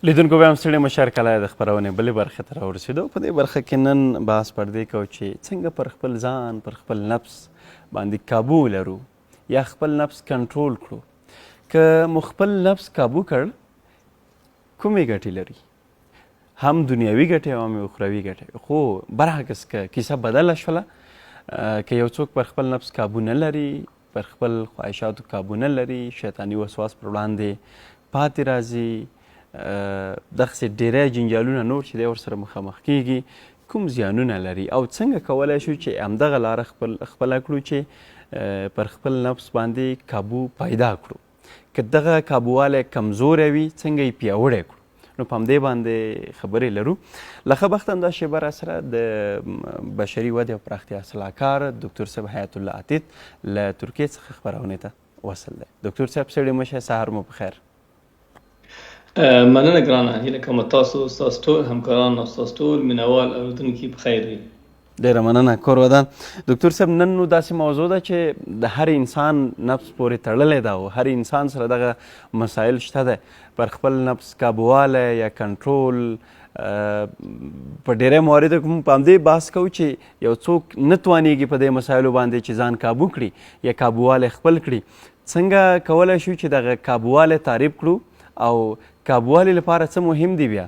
لیدونکو بیا هم ستړي مشر کلی د خپرونې بلې برخې ته راورسېدو. په دې برخه کې نن بحث پر دې کوو چې څنګه پر خپل ځان پر خپل نفس باندې کابو لرو یا خپل نفس کنټرول کړو. که مو خپل نفس کابو کړ کومې ګټې لري؟ هم دنیوي ګټې او هم اخروي ګټې. خو برعکس که کیسه بدله شوله، که یو څوک پر خپل نفس کابو نه لري، پر خپل خواهشاتو کابو نه لري، شیطاني وسواس پر وړاندې پاتې راځي، دغسې ډیری جنجالونه نور چې دی ورسره مخامخ کیږي، کوم زیانونه لري او څنګه کولی شو چې همدغه لاره خپله کړو چې پر خپل نفس باندې کابو پیدا کړو؟ که دغه کابووالی کمزوری وي څنګه یې پیاوړی کړو؟ نو په همدې باندې خبرې لرو. له ښه بخته همدا شیبه راسره د بشري ودې او پراختیا سلاکار دکتر صاحب حیات الله عتیق له ترکیې څخه خپرونې ته وصل دی. دکتر صاحب ستړي مه شئ، سهار مو په خیر. مننه ګرانه، هیله کوم تاسو ستاسو ټول همکاران او ستاسو ټول مینوال اورېدونکي په خیر وي. ډېره مننه. کور ودان. دکتر صاحب نن نو داسې موضوع ده چې د هر انسان نفس پورې تړلی ده او هر انسان سره دغه مسایل شته ده. پر خپل نفس کابووالی یا کنټرول په ډېری مواردو کې موږ په همدې بحث کوو چې یو څوک نه توانیږي په دې مسایلو باندې چې ځان کابو کړي یا کابووالی خپل کړي. څنګه کولی شو چې دغه کابووالی تعریف کړو او کابووالي لپاره څه مهم دي بیا؟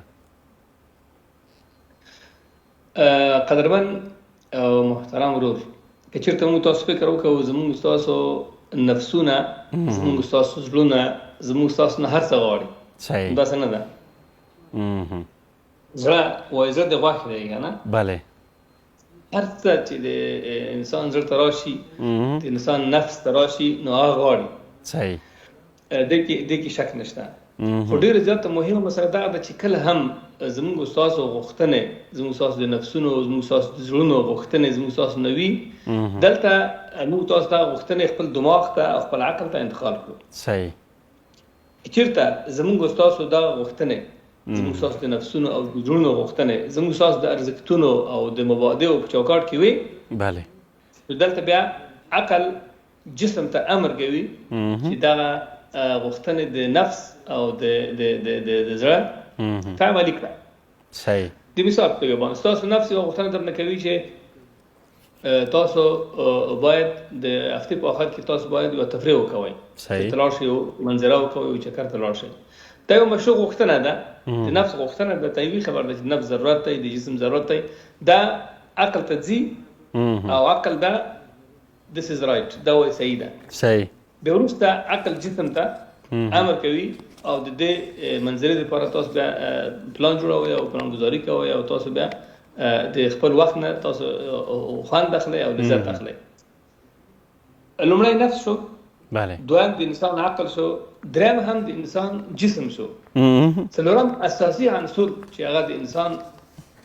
قدرمن او محترم ورور، که چېرته موږ تاسو فکر وکړو زموږ ستاسو نفسونه، زموږ ستاسو زړونه، زموږ ستاسو نه هر څه غواړي. صحیح. داسې نه ده. زړه وایي زړه د غوښې دی که نه؟ بله. هر څه چې د انسان زړه ته راشي، د انسان نفس ته راشي، نو هغه غواړي. صحیح. دې کې شک نشته. خو ډېره زیاته مهمه مسله دغه ده چې کله هم زموږ ستاسو غوښتنې، زموږ ستاسو د نفسونو، زموږ ستاسو د زړونو غوښتنې زموږ ستاسو نه وي، دلته موږ تاسو دغه غوښتنې خپل دماغ ته او خپل عقل ته انتقال کړو. صحیح. چېرته زموږ ستاسو دغه غوښتنې، زموږ ستاسو د نفسونو او د زړونو غوښتنې زموږ ستاسو د ارزښتونو او د مبادئو په چوکاټ کې وي، بله، نو دلته بیا عقل جسم ته امر کوي چې دغه غوښتنې د نفس او د زړه ته عملي کړه. صحیح. د مثال په توګه باندې ستاسو نفس یوه غوښتنه درنه کوي چې تاسو باید د هفتې په آخر کې تاسو باید یوه تفریح وکوئ. صحیح. ته لاړ شئ، یو منظره وکوئ، یو چکر ته لاړ شئ. دا یوه مشروع غوښتنه ده، د نفس غوښتنه ده. طبیعي خبره ده چې نفس ضرورت دی، د جسم ضرورت دی. دا عقل ته ځي او عقل دا this is right، دا وایي صحیح ده. صحیح. بیا وروسته عقل جسم ته امر کوي او د دې منظرې لپاره تاسو بیا پلان جوړوئ او پلانګذاري کوئ او تاسو بیا د خپل وخت نه تاسو خوند اخلئ او لذت اخلئ. لومړی نفس شو، بله، دویم د انسان عقل شو، دریم هم د انسان جسم شو، څلورم اساسي عنصر چې هغه د انسان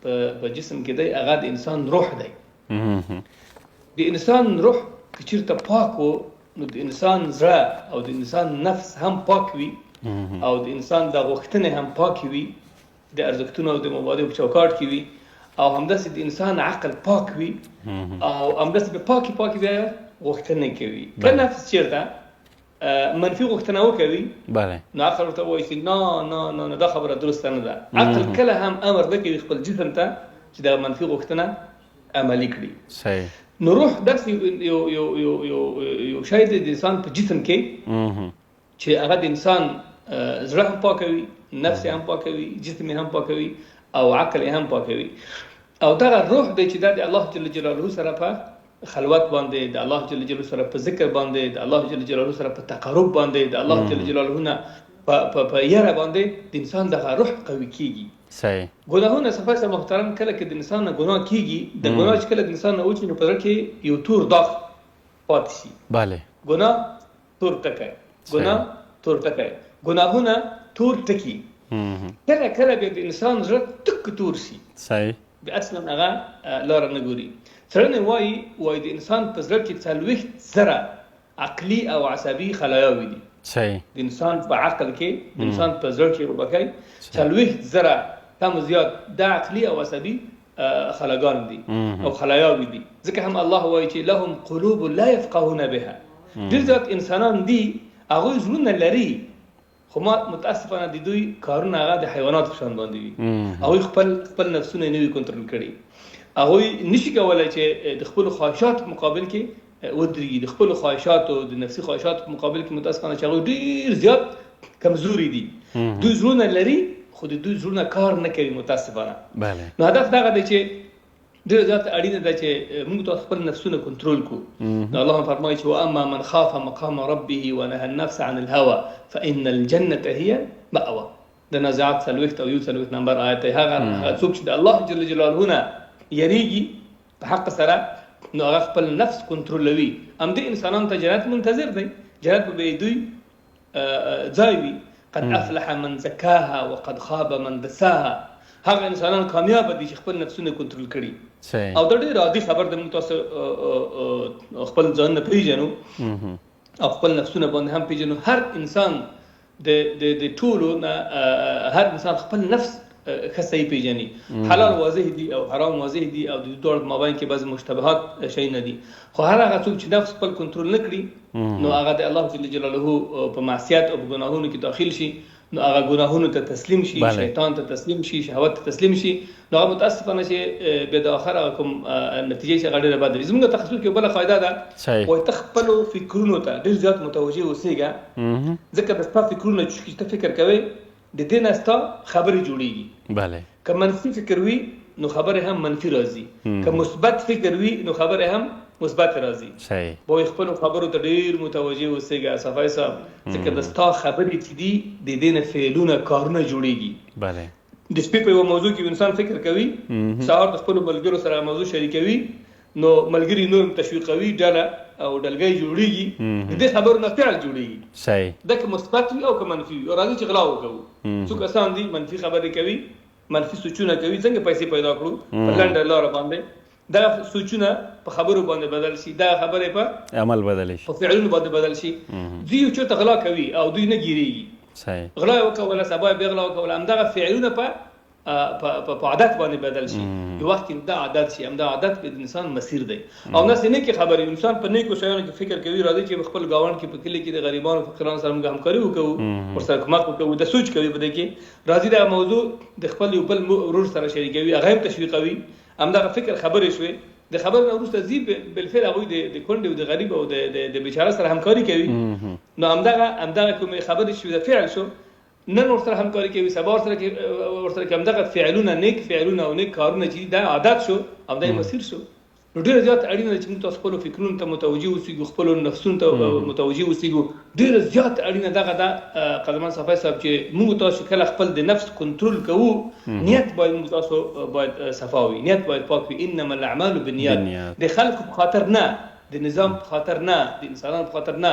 په جسم کې دی هغه د انسان روح دی. د انسان روح که چېرته پاک و نو د انسان زړه او د انسان نفس هم پاک وي او د انسان د غوښتنې هم پاکې وي، د ارزښتونو او د مبادئو په چوکاټ کې وي، او همداسې د انسان عقل پاک وي او همداسې په پاکې بیا غوښتنې کوي. که نفس چېرته منفي غوښتنه وکوي، بله، نو عقل ورته وایي چې نه دا خبره درسته نه ده. عقل کله هم امر نه کوي خپل جسم ته چې دا منفي غوښتنه عملي کړي. صحیح. نو روح داسې یو شی دی د انسان په جسم کې چې هغه د انسان زړه هم پاکوي، نفس هم پاکوي، جسم هم پاکوي او عقل هم پاکوي. او دغه روح دی چې دا د الله جل جلاله سره په خلوت باندې، د الله جل جلاله سره په ذکر باندې، د الله جل جلاله سره په تقرب باندې، د الله جل جلاله نه په یره باندې د انسان دغه روح قوي کیږي. صحیح. ګناهونه صفحه محترم کله کې د انسان نه ګناه کیږي، د ګناه چې کله د انسان نه وچی نو په زړه کې یو تور داغ پاتې شي. بله. ګناه تور ټکی، ګناه تور ټکی، ګناهونه تور ټکي. کله کله بیا د انسان زړه تک تور شي. صحیح. بیا اصلا هغه لاره نه ګوري. څېړنې وایي د انسان په زړه کې 40 زره عقلي او عصبي خلاياوې دي. صحیح. د انسان په عقل کې، د انسان په زړه کې وبکای 40 زره کم زیات د عقلي او عصبي خلاګان دي او خلاياوې دي. ځکه هم الله وایي چې لهم قلوب لا يفقهون بها. ډېر زیات انسانان دي هغوی زړونه لري خو ما متاسفانه د دوی کارونه هغه د حیوانات په شان باندې وي. هغوی خپل نفسونه نه وي کنټرول کړي. هغوی نشي کولی چې د خپلو خواهشاتو په مقابل کې ودرېږي. د خپلو خواهشاتو د نفسي خواهشاتو په مقابل کې متاسفانه چې هغوی ډېر زیات کمزوري دي. دوی زړونه لري خو د دوی زړونه کار نه کوي متاسفانه. نو هدف دغه دی چې ډېر زیات اړینه ده چې موږ تاسو خپل نفسونه کنټرول کړو. نو الله فرمایي چې واما من خاف مقام ربه ونهى النفس عن الهوى فإن الجنة هي مأوى. د نازعات 40 او 41 نمبر آیت هغه څوک چې د الله جل جلاله نه یریږي په حق سره نو هغه خپل نفس کنټرولوي. همدې انسانانو ته جنت منتظر دی. جنت به دوی ځای وي. قد افلح من زکاها وقد خاب من دساها. هغه انسانان کامیاب دي چې خپل نفسونه کنټرول کړي. او د ډېر عادي خبر د موږ تاسو خپل ځان نه پیژنو او خپل نفسونه باندې هم پیژنو. هر انسان د ټولو نه هر انسان خپل نفس خصي پیژني. حلال واضح دي او حرام واضح دي او د دوه مابین کې بعض مشتبهات شي نه دي. خو هر هغه څوک چې نفس خپل کنټرول نه کړي نو هغه د الله جل جلاله په معصیت او ګناهونو کې داخل شي. نو هغه ګناهونو ته تسلیم شي، شیطان ته تسلیم شي، شهوت ته تسلیم شي. نو هغه متاسفانه چې به د اخر کوم نتیجې څخه ډېره بد وي. زموږ تخصص کې بل فائدہ ده او تخپل فکرونو ته ډېر زیات متوجه اوسېږه. ځکه د خپل فکرونو چې ته فکر کوي د دې نه ستا خبرې جوړیږي. بله که منفي فکر وي نو خبره هم منفي راځي. که مثبت فکر وي نو خبره هم مثبت راځي. صحیح. به خپل خبرو ته ډیر متوجه اوسېږه صفای صاحب. ځکه د ستا خبرې چې دي د دې نه فعلونه کارونه جوړیږي. بله د شپې په یو موضوع کې انسان فکر کوي، سهار د خپل ملګرو سره موضوع شریکوي، نو ملګری نور تشویقوي، ډله او ډلګۍ جوړیږي. د دې خبرو نه فعل جوړیږي. صحیح. دا که مثبت وي او که منفي وي. راځي چې غلا وکړو. څوک آسان دي منفي خبرې کوي، منفي سوچونه کوي، څنګه پیسې پیدا کړو په لنډه لاره باندې. دا سوچونه په خبرو باندې بدل شي، دا خبرې په عمل بدل شي، په فعلونو باندې بدل شي. دوی یو چېرته غلا کوي او دوی نه ګیریږي. صحیح. غلا وکوله، سبا بیا غلا وکوله، همدغه فعلونه په عادت باندې بدل شي. یو وخت کې دا عادت شي، همدا عادت د انسان مسیر دی. او ناس نه کې خبرې انسان په نیکو شیانو کې فکر کوي. راځي چې خپل گاوند کې په کلی کې د غریبانو فقیرانو سره موږ همکاري وکړو، ورسره کومک وکړو، د سوچ کوي په دې کې. راځي دا موضوع د خپل یو بل ورور سره شریکوي، هغه هم تشویقوي، همدغه فکر خبرې شوي. د خبر نه وروسته زی بالفعل هغوی د کونډې او د غریب او د بیچاره سره همکاري کوي. نو همدغه کومې خبرې شوي د فعل شو، نن ورسره همکاري کوي، سبا ورسره کې همدغه فعلونه، نیک فعلونه او نیک کارونه چې دا عادت شو او دا مسیر شو. نو ډېر زیات اړینه ده چې موږ تاسو خپلو فکرونو ته متوجه اوسېږو، خپلو نفسونو ته متوجه اوسېږو. ډېر زیات اړینه دغه ده قدمان صفای صاحب چې موږ تاسو کله خپل د نفس کنټرول کوو، نیت باید موږ تاسو باید صفا وي، نیت باید پاک وي. انما الاعمال بالنیات. د خلکو په خاطر نه، د نظام په خاطر نه، د انسانانو په خاطر نه،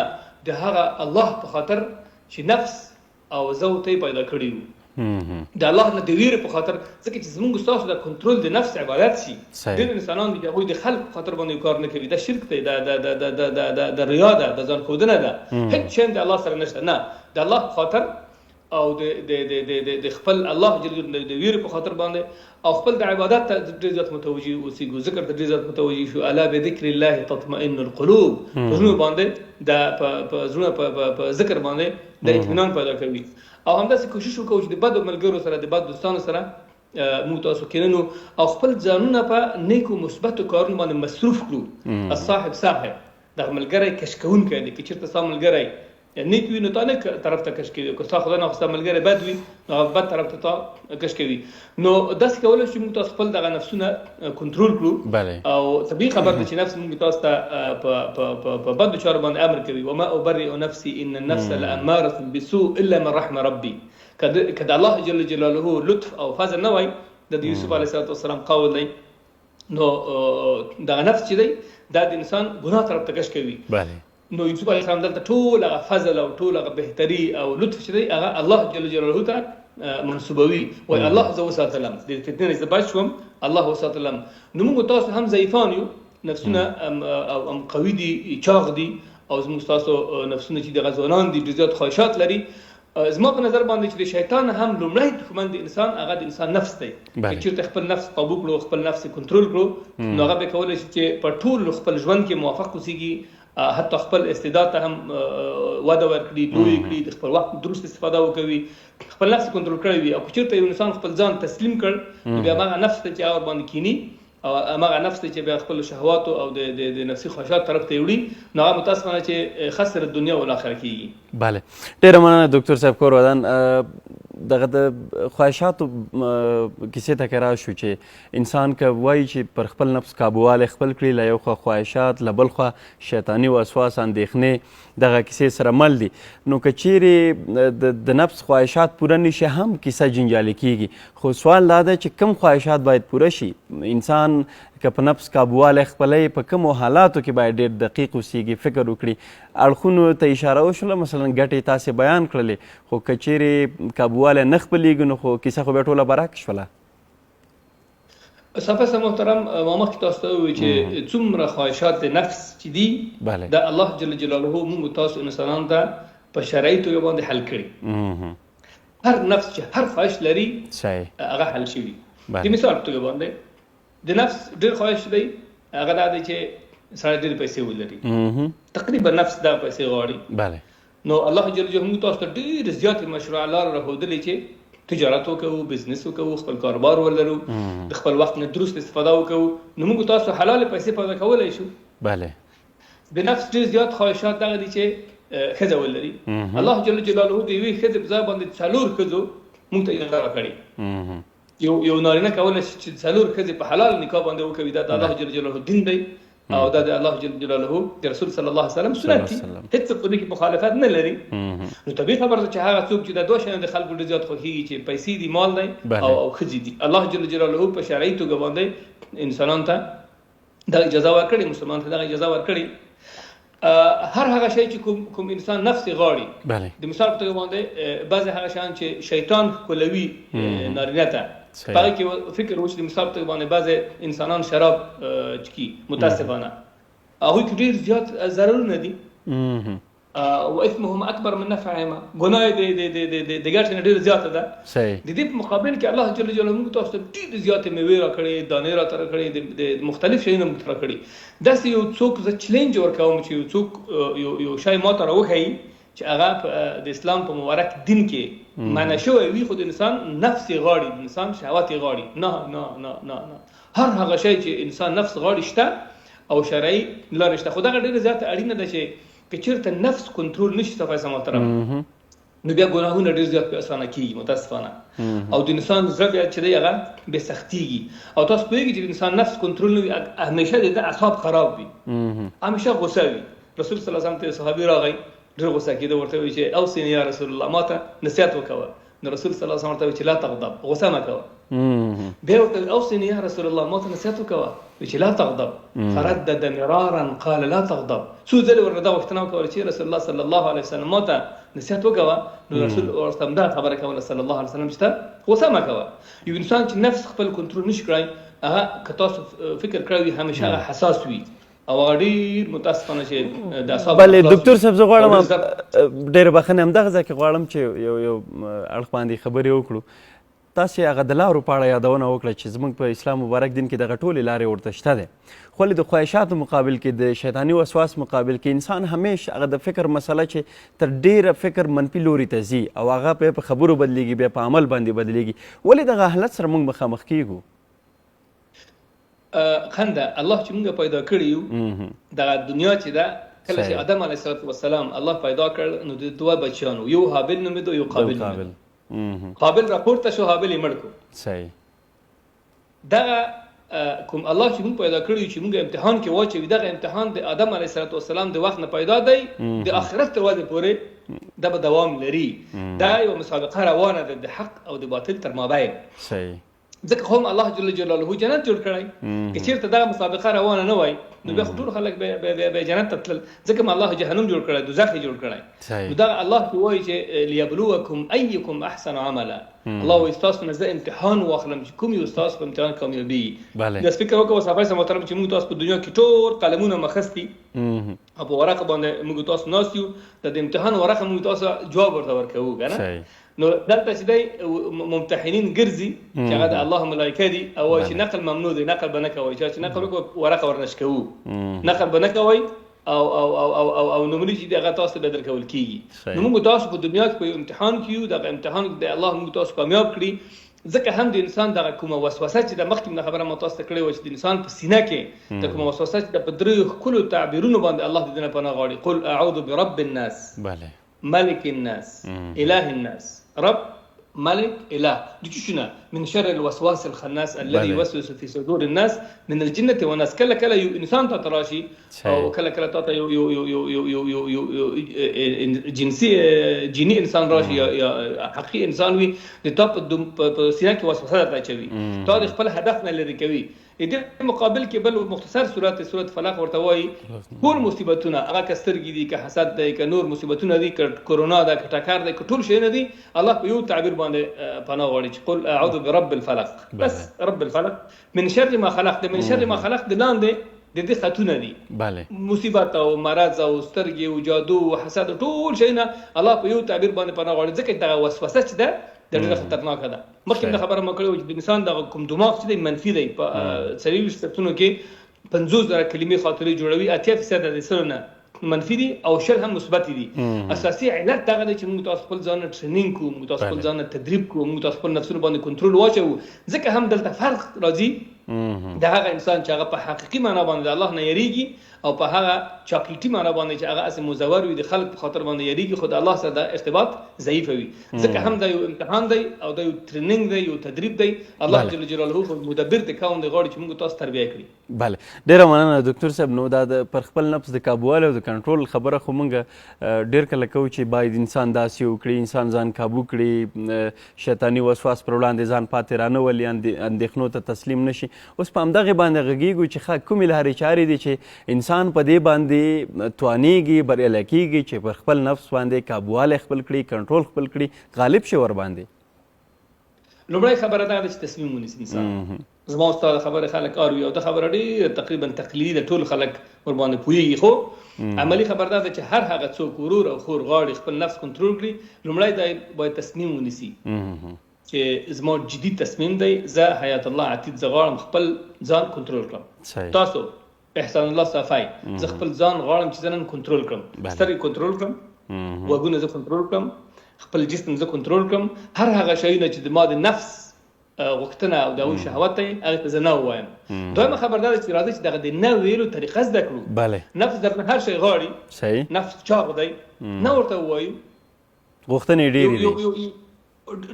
د هغه الله په خاطر چې نفس او زه ته پیدا کړی وو. د الله نه د ویرې په خاطر. ځکه چې زموږ ستاسو د کنټرول د نفس عبادت شي. ډېر انسانان دي هغوی د خلکو په خاطر باندې کار نه کوي. دا شرک دی، د ریا ده، د ځان ښودنه ده. هېڅ شی د الله سره نشته. نه، د الله په خاطر او د خپل الله جل جلاله د ویرې په خاطر باندې او خپل د عبادت ته ډېر زیات متوجه اوسېږو، ذکر ته ډېر زیات متوجه شو. الا بذکر الله تطمئن القلوب. په زړونو باندې په زړونو په ذکر باندې د اطمینان پیدا کوي. او همداسې کوشش وکړو چې د بدو ملګرو سره، د بدو دوستانو سره موږ تاسو کیننو او خپل ځانونه په نیکو مثبتو کارونو باندې مصروف کړو. الصاحب صاحب، دغه ملګری کش کوونکی دی. که چېرته ستا ملګری نیک وي نو تا نیک طرف ته کش کوي، که ستا خدای ناخواسته ملګری بد وي نو هغه بد طرف ته تا کش کوي. نو داسې کولی شو موږ تاسو خپل دغه نفسونه کنټرول کړو. او طبیعي خبر ده چې نفس موږ تاسو ته په بدو چارو باندې امر کوي. وما ابرئ نفسي ان النفس لاماره بالسوء الا من رحم ربي. که د الله جل جلاله لطف او فضل نه وای د یوسف علیه السلام قول دی، نو دغه نفس چې دی دا د انسان ګناه طرف ته کش کوي. نو یوسف علیه السلام دلته ټول هغه فضل او ټول هغه بهتري او لطف چې دی هغه الله جل جلاله ته منسوبوي. وایي الله زه وساتلم، د فتنې نه زه بچ شوم، الله وساتلم. نو موږ تاسو هم ضعیفان یو، نفسونه هم قوي دي، چاغ دي، او زموږ تاسو نفسونه چې دغه ځوانان دي ډېر زیات خواهشات لري. زما په نظر باندې چې د شیطان هم لومړی دښمن د انسان هغه د انسان نفس دی. که چېرته خپل نفس قابو کړو، خپل نفس کنټرول کړو، نو هغه به کولی شي چې په ټول خپل ژوند کې موافق اوسېږي حتی خپل استعداد ته هم وده ورکړي، لوی کړي، د خپل وخت درست استفاده وکوي، خپل نفس کنټرول کړی وي. او که چېرته یو انسان خپل ځان تسلیم کړ نو بیا هغه نفس ته چې هغه ورباندې کینی او هغه نفس ته چې بیا خپل شهواتو او د نفسي خواهشات طرف ته وړي نو هغه متاسفانه چې خسر دنیا او آخرت کېږي. بله، ډېره مننه ډاکټر صاحب کور ودان. دغه د خواهشاتو کیسې ته که راشو چې انسان که وایي چې پر خپل نفس کابووالی خپل کړي، له یو خوا خواهشات، له بل خوا شیطاني وسواس، اندېښنې دغه کیسې سره مل دي، نو که چیرې د نفس خواهشات پوره نشي هم کیسه جنجالي کیږي. خو سوال دا دی چې کوم خواهشات باید پوره شي؟ انسان که په نفس کابووالی خپلی په کومو حالاتو کې باید ډېر دقیق اوسیږي، فکر وکړي. اړخونو ته اشاره وشوله، مثلا ګټې تاسې بیان کړلې، خو که چیرې کابووالی نه خپلیږي نو خو کیسه خو بیا ټوله برعکس شوله. صافه محترم، ما مخکې تاسو ته ووایي چې څومره خواهشات د نفس چې دي د الله جل جلاله موږ تاسو انسانانو ته په شرعي توګه باندې حل کړي. هر نفس چې هر خواهش لري هغه حل شوي. د مثال په توګه باندې د نفس ډېر خواهش دی، هغه دا دی چې سړی ډېرې پیسې ولري، تقریبا نفس دا پیسې غواړي. نو الله جل جلاله موږ تاسو ته ډېرې زیاتې مشروع لارې راښودلې چې تجارت وکړو، بزنس وکړو، خپل کاروبار ولرو، د خپل وخت نه درست استفاده وکړو، نو موږ تاسو حلال پیسې پیدا کولی شو. بله، د نفس ډېر زیات خواهشات دغه دي چې ښځه ولري. الله جل جلاله د یوې ښځې په ځای باندې 4 ښځو موږ ته اجازه راکړې. یو نارینه کولی شي چې 4 ښځې په حلال نکاح باندې وکوي. دا د الله جل جلاله دین دی او دا د الله جل جلاله د رسول صلی الله علیه وسلم سنت دي، هېڅ په دې کې مخالفت نه لري. نو طبیعي خبره ده چې هغه څوک چې دا دوه شیان د خلکو ډېر زیات خوښېږي چې پیسې دي، مال دی او ښځې دي، الله جل جلاله په شرعي توګه باندې انسانانو ته دا اجازه ورکړې، مسلمان ته دا اجازه ورکړې. هر هغه شی چې کوم انسان نفس غواړي، د مثال په توګه باندې بعضې هغه شیان چې شیطان ښکلوي نارینه ته، په هغه کې فکر وشي. د مثال په توګه باندې بعضې انسانان شراب چکي، متاسفانه هغوی کې ډېر زیات ضررونه دي. واثمهم اکبر من نفعهما، ګناه د ګټې نه ډېره زیاته ده. د دې په مقابل کې الله جل جلاله موږ تاسو ته ډېرې زیاتې میوې راکړې، دانې راته راکړې، د مختلف شیونه موږ ته راکړي. داسې یو څوک زه چلینج ورکوم چې یو څوک یو شی ما ته راوښیي چې هغه د اسلام په مبارک دین کې منع شوی وي، خو د انسان نفس یې غواړي، د انسان شهوت یې غواړي. نه نه نه نه نه، هر هغه شی چې انسان نفس غواړي شته او شرعي لارې شته. خو دغه ډېره زیاته اړینه ده چې که چېرته نفس کنټرول نشي صفایي محترم، نو بیا ګناهونه ډېر زیات په اسانه کېږي متاسفانه، او د انسان زړه بیا چې دی هغه بې سختېږي. او تاسو پوهېږئ چې د انسان نفس کنټرول نه وي، همیشه د ده اعصاب خراب وي، همیشه غوسه وي. رسول صلی الله علیه وسلم ته صحابي راغی، ډېر غوسه کېده، ورته وایي چې اوصني یا رسول الله، ما ته نصیحت وکوه. نو رسول صلی الله علیه وسلم ورته وایي چې لا تغضب، غوسه مه کوه. بیا ورته اوصني یا رسول الله، ما ته نصیحت وکوه، چې لا تغضب. فردد مرارا قال لا تغضب. څو ځلې ورته دا غوښتنه وکړه چې رسول الله صلی الله علیه وسلم ما ته نصیحت وکوه. نو رسول ورته همدا خبره کوله صلی الله علیه وسلم چې ته غوسه مه کوه. یو انسان چې نفس خپل کنټرول نشي کړی، هغه که تاسو فکر کړی وي همیشه هغه حساس وي او هغه ډېر متاسفانه چې د اعصابو. بلې ډاکټر صاحب، زه غواړم ډېره بښنه همدغه ځای کې غواړم چې یو اړخ باندې خبرې وکړو. تاسې هغه د لارو په اړه یادونه وکړه چې زموږ په اسلام مبارک دین کې دغه ټولې لارې ورته شته دی، خو ولې د خواهشاتو مقابل کې، د شیطاني وسواس مقابل کې انسان همیشه هغه د فکر مسله چې تر ډېره فکر منفي لوري ته ځي او هغه په خبرو بدلیږي، بیا په عمل باندې بدلیږي، ولې دغه حالت سره موږ مخامخ کیږو؟ خنده الله چې موږ پیدا کړي یو، دغه دنیا چې ده، کله چې آدم علیه السلام الله پیدا کړ، نو د دوه بچیانو، یو حابل نومېده، یو قابل نومېده. قابل راپورته شو، حابل یې مړ کړو. صحیح. دغه کوم الله چې موږ پیدا کړي چې موږ امتحان کې واچوي، دغه امتحان د آدم علیه السلام د وخت نه پیدا دی، د آخرت تر ورځې پورې دا به دوام لري. دا یو مسابقه روانه ده د حق او د باطل تر مابین. صحیح. ځکه خو هم الله جل جلاله جنت جوړ کړی. که چېرته دغه مسابقه روانه نه وای نو بیا خو ټول خلک به جنت ته تلل، ځکه هم الله جهنم جوړ کړی، دوزخ یې جوړ کړی. نو دغه الله کې وایي چې لیبلوکم ایکم احسن عملا. الله وایي ستاسو نه زه امتحان واخلم چې کوم یو ستاسو په امتحان کامیابېږي. داسې فکر وکړه صحابه محترم چې موږ تاسو په دنیا کې ټول قلمونه مخستي او په ورقه باندې موږ تاسو ناست یو، د امتحان ورقه موږ تاسو جواب ورته ورکوو که نه. نو دلته چې دی ممتحنین ګرځي چې هغه د الله ملایکه دي او وایي چې نقل ممنوع دی، نقل به نه کوئ. چې نقل وکړو ورقه ورنشکوو، نقل به نه کوئ او نمرې چې دغه تاسو ته بدل کول کیږي. نو موږ تاسو په دنیا کې په امتحان کې یو، دغه امتحان د الله موږ تاسو کامیاب کړي. ځکه هم د انسان دغه کومه وسوسه چې د مخکې نه خبره ما تاسو ته کړې وه چې د انسان په سینه کې د کومه وسوسه چې د په دریو ښکلو تعبیرونو باندې الله د دې نه پناه غواړي. قل اعوذ برب الناس، ملک الناس، اله الناس. رب، ملك، اله، دي شنو من شر الوسواس الخناس الذي يوسوس في صدور الناس من الجنة والناس. كلا كلا انسان تتراشي او كلا كلا تاتا جنسي جيني انسان راشي يا حقيقي انسان وي د تاپ سینه کې وسوسه راچوي تا د خپل هدف نه لري کوي. دې مقابل کې بل مختصر سورت فلق ورته وایي ټول مصیبتونه هغه که سترګې دي، که حسد دی، که نور مصیبتونه دي، که کرونا ده، که ټکر دی، که ټول شیونه دي، الله په یو تعبیر باندې پناه غواړي چې قل اعوذ برب الفلق. بس رب الفلق من شر ما خلق. د من شر ما خلق د لاندې د دې خطونه دي، مصیبت او مرض او سترګې او جادو او حسد ټول شیونه الله په یو تعبیر باندې پناه غواړي. ځکه دغه وسوسه چې ده د ډېره خطرناکه ده. مخکې خبره مو کړې وه چې د انسان دغه کوم دماغ چې دی منفي دی. په 40 سکتونو کې 50,000 کلمې خاطرې جوړوي، 80% د سره نه منفي دي او 10 هم مثبت دي. اساسي علت دغه دی چې موږ تاسو خپل ځان ټریننګ کوو، موږ تاسو خپل ځان تدریب کوو، موږ تاسو خپل نفسونو باندې کنټرول واچوو. ځکه هم دلته فرق راځي د هغه انسان چې هغه په حقیقي معنا باندې د الله نه یریږي او په هغه چاکلیټي معنا باندې چې هغه اسې مزور وي، د خلق په خاطر باندې یریږي، خو د الله سره د ارتباط ضعیف وي. ځکه هم دا یو امتحان دی او دا یو ټریننګ دی، یو تدریب دی. الله جل جلاله خو مدبر د کون دی، غواړي چې موږ تاسو تربیه کړي. بله، ډېره مننه ډاکټر صاحب. نو دا د پر خپل نفس د کابووالي او د کنټرول خبره خو موږ ډېر کله کوو چې باید انسان داسې وکړي، انسان ځان کابو کړي، شیطاني وسواس پر وړاندې ځان پاتې رانولي، اندېښنو ته تسلیم نشي. اوس په همدغې باندې غږېږو چې کومې لارې چارې دي چې انسان په دې باندې توانیږي، بریالی کېږي چې پر خپل نفس باندې کابووالی خپل کړي، کنټرول خپل کړي، غالب شي ورباندې. لومړی خبره دا ده چې تصمیم ونیسي انسان. زما او ستا د خبرې خلک اروي او دا خبره ډېره تقریبا تقلیدي ده، ټول خلک ورباندې پوهېږي. خو عملي خبره دا ده چې هر هغه څوک ورور او خور غواړي خپل نفس کنټرول کړي، لومړی دا باید تصمیم ونیسي چې زما جدي تصمیم دی، زه حیات الله عتید زه غواړم خپل ځان کنټرول کړم. تاسو احسان الله صافی زه خپل ځان غواړم چې زه نن کنټرول کړم، سترګې کنټرول کړم، غوږونه زه کنټرول کړم، خپل جسم زه کنټرول کړم. هر هغه شیونه چې د ما د نفس غوښتنه او د هغوی شهوت دی هغې ته زه نه ووایم. دویمه خبر دا ده چې راځئ چې دغه د نه ویلو طریقه زده کړو. نفس درنه هر شی غواړي، نفس چاغ دی، نه ورته ووایو. غوښتنې ډېرې دي،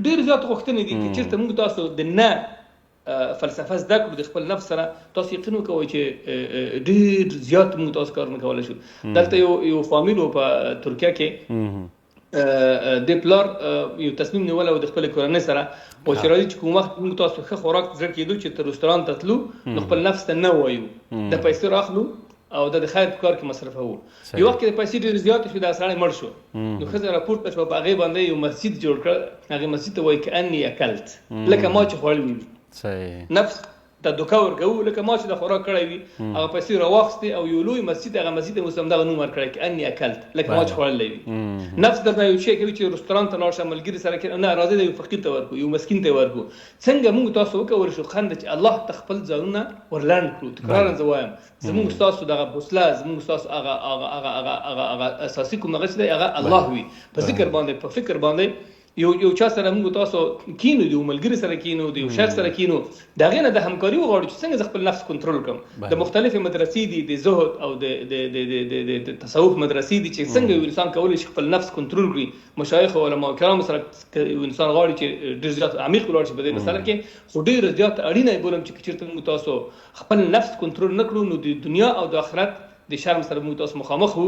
ډېرې زیات غوښتنې دي. که چېرته موږ تاسو د نه فلسفه زده کړو د خپل نفس سره، تاسو یقین وکوئ چې ډېر زیات موږ تاسو کارونه کولی شو. دلته یو فامیل و په ترکیه کې، د پلار یو تصمیم نیولی و د خپلې کورنۍ سره و چې راځي چې کوم وخت موږ تاسو ښه خوراک زړه کېدو چې تر رستوران ته تلو نو خپل نفس ته نه وایو، د پیسې راخلو او د خیر په کار کې مصرفوو. یو وخت کې د پیسې ډېرې زیاتې شوې، دا سړی مړ شو. نو ښځه راپورته شوه، په هغې باندې یو مسجد جوړ کړ. هغې مسجد ته وایي کأني اکلت، لکه ما چې خوړل وي. نفس ته دوکه ورکوو لکه ما چې د خوراک کړی وي. هغه پیسې راواخیستې او یو لوی مسجد، هغه مسجد ته اوس همدغه نوم ورکړی کأني اکلت، لکه ما چې خوړلی وي. نفس درنه یو شی کوي چې رستوران ته لاړ شه، ملګري سره کښېنه، نه راځئ د یو فقیر ته ورکړو، یو مسکین ته ورکړو. څنګه موږ تاسو وکولی شو خنده چې الله ته خپل ځانونه ورلنډ کړو. تکرارا زه وایم زموږ ستاسو دغه بوسله، زموږ ستاسو هغه اساسي کوم هغه چې دی هغه الله وي. په ذکر باندې، په فکر باندې یو چا سره موږ تاسو کینو، د یو ملګري سره کینو، د یو شخص سره کینو، د هغې نه د همکاري وغواړو چې څنګه زه خپل نفس کنټرول کړم. د مختلفې مدرسې دي، د زهد او د تصوف مدرسې دي چې څنګه یو انسان کولی شي خپل نفس کنټرول کړي. مشایخ او علما کرامو سره یو انسان غواړي چې ډېر زیات عمیق ولاړ شي په دې مسله کې. خو ډېره زیات اړینه یې بولم چې چېرته موږ تاسو خپل نفس کنټرول نه کړو نو د دنیا او د آخرت د شرم سره موږ تاسو مخامخ وو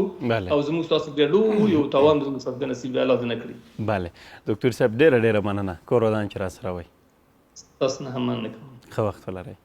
او زموږ تاسو بیا یو تاوان زموږ سره د نصیب الله دې نه کړي. بله ډاکټر صاحب ډېره مننه، کور ودان چې راسره وئ. تاسو نه هم مننه کوم. ښه وخت ولرئ.